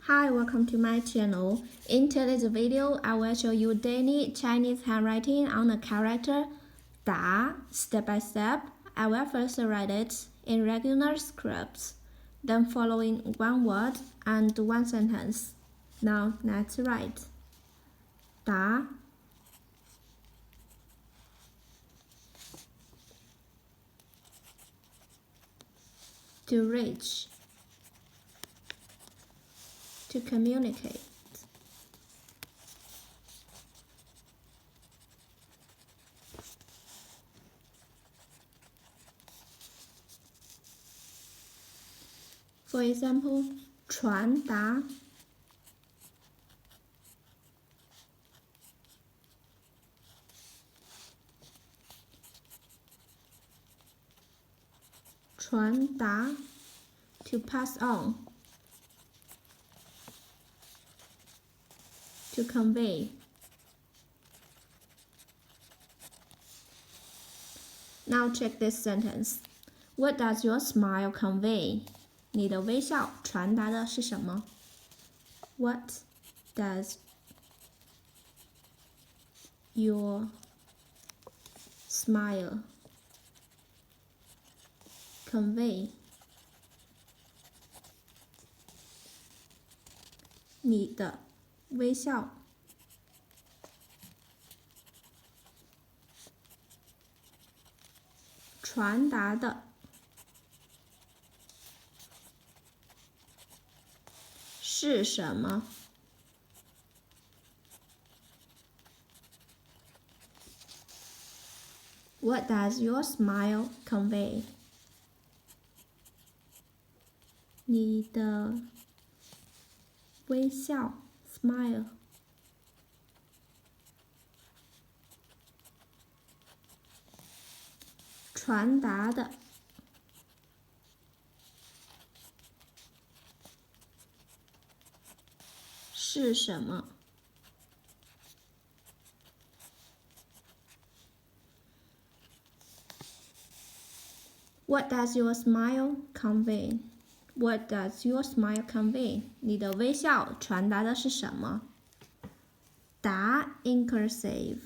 Hi, welcome to my channel. In today's video, I will show you daily Chinese handwriting on the character 打 step by step. I will first write it in regular scripts, then following one word and one sentence. Now let's write 打 to reach, to communicate, for example, 传达传达 to pass on, to convey. Now check this sentence. What does your smile convey? 你的微笑传达的是什么？ What does your smile convey? 你的微笑传达的是什么？ What does your smile convey? 你的微笑 smile 传达的是什么？ What does your smile convey? What does your smile convey? 你的微笑传达的是什么？答 in cursive.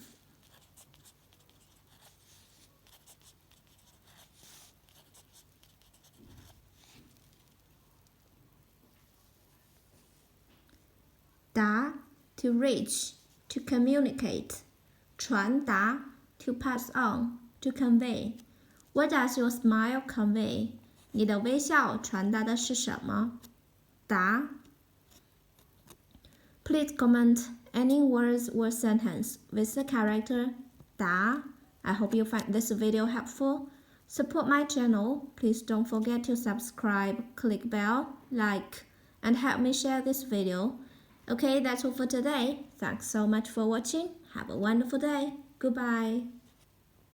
Da to reach, to communicate. 传达 to pass on, to convey. What does your smile convey? 你的微笑传达的是什么？答 Please comment any words or sentence with the character 答 I hope you find this video helpful. Support my channel. Please don't forget to subscribe, click bell, like, and help me share this video. Okay, that's all for today. Thanks so much for watching. Have a wonderful day. Goodbye.